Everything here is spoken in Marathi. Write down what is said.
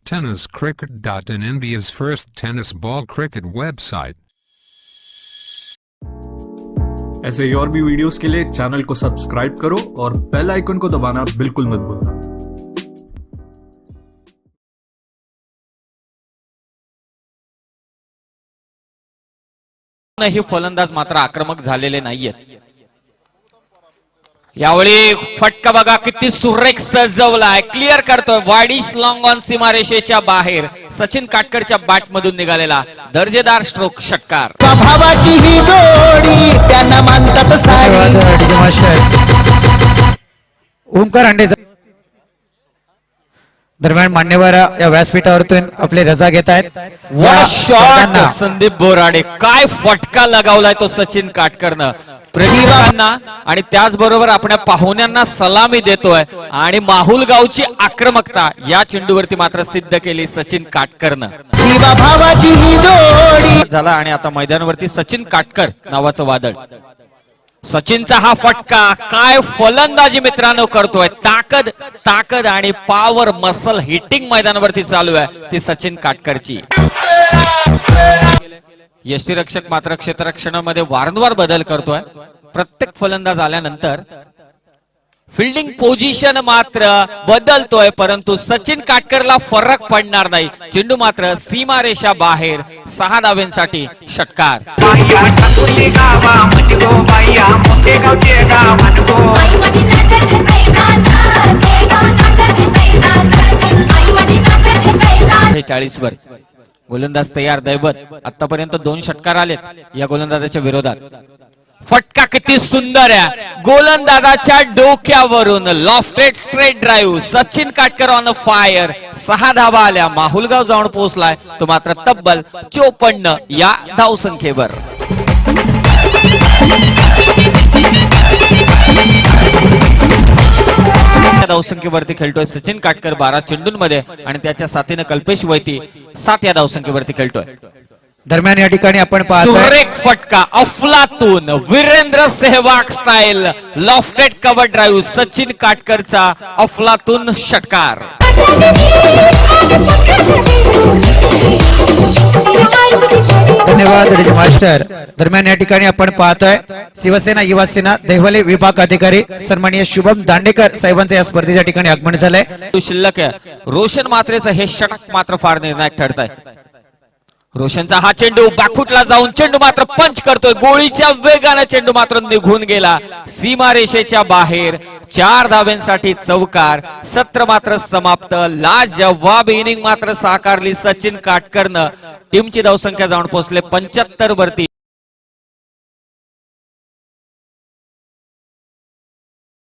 TennisCricket.in, India's first tennis ball cricket website. ऐसे और भी वीडियोस के लिए चैनल को सब्सक्राइब करो और बेल आइकन को दबाना बिल्कुल मत भूलना। हे फलंदाज मात्र आक्रमक झालेले नाहीयेत। यावेळी फटका बघा किती सुरेख सजवलाय, क्लिअर करतोय वाईडिश लॉंग ऑन सीमारेषेच्या बाहेर सचिन काटकरच्या बॅट मधून निघालेला दर्जेदार स्ट्रोक षटकार। भावाची ही जोडी त्यांना मानतात सारी। ओमकार अंडे दरम्यान मान्यवर या व्यासपीठावरतून आपले रजा घेत आहेत। व्हाट शॉट संदीप बोराडे, काय फटका लगावलाय तो सचिन काटकरनं प्रेक्षकांना आणि त्याचबरोबर आपल्या पाहुण्यांना सलामी देतोय आणि माहुलगावची आक्रमकता या चेंडूवरती मात्र सिद्ध केली सचिन काटकरनं। भावाची ही जोडी झाला आणि आता मैदानावरती सचिन काटकर नावाचं वादळ। सचिनचा हा फटका काय फलंदाजी मित्रांनो करतोय, ताकद ताकद आणि पॉवर मसल हिटिंग मैदानावरती चालू आहे ती सचिन काटकरची। यष्टीरक्षक मात्र क्षेत्ररक्षणामध्ये वारंवार बदल करतोय। प्रत्येक फलंदाज आल्यानंतर फिल्डिंग पोझिशन मात्र बदलतोय, परंतु सचिन काटकरला फरक पडणार नाही। चेंडू मात्र सीमारेषा बाहेर 6 धावांसाठी षटकार। हे 40 वर गोलंदाज तयार। दैवत आतापर्यंत 2 षटकार आलेत या गोलंदाजाच्या विरोधात। फटका किती सुंदर आहे, गोलंदाजाच्या डोक्यावरून lofted straight drive. Sachin Katkar on fire, 6 धावा आल्या, माहुलगाव जाऊन पोहोचलाय तो मात्र तब्बल 54 या धावसंख्येवर। धावसंख्येवरती खेळतोय सचिन काटकर 12 चेंडूंमध्ये आणि त्याच्या साथीने कल्पेश वैती 7 या धावसंख्येवरती खेळतोय। दरम्यान या ठिकाणी आपण पाहतोय सुरेख फटका अफलातून Virender Sehwag style lofted cover drive, Sachin काटकरचा अफलातून षटकार। धन्यवाद रिज मास्टर। दरम्यान या ठिकाणी आपण पाहतोय शिवसेना युवा सेना देहवले विभाग अधिकारी सन्माननीय शुभम दांडेकर साहेबांचं या स्पर्धेच्या ठिकाणी आगमन झालंय। शिल्लक आहे रोशन मात्रेचं हे षटक मात्र फार निर्णायक ठरत आहे। रोशनचा हा चेंडू बॅकफुटला जाऊन चेंडू मात्र पंच करतोय, गोळीच्या वेगाने चेंडू मात्र निघून गेला सीमारेषेच्या बाहेर। 4 धावांसाठी चौकार। सत्र मात्र समाप्त। लाजवाब इनिंग मात्र साकारली सचिन काटकरनं। टीमची धावसंख्या जाऊन पोहोचले 75 वरती।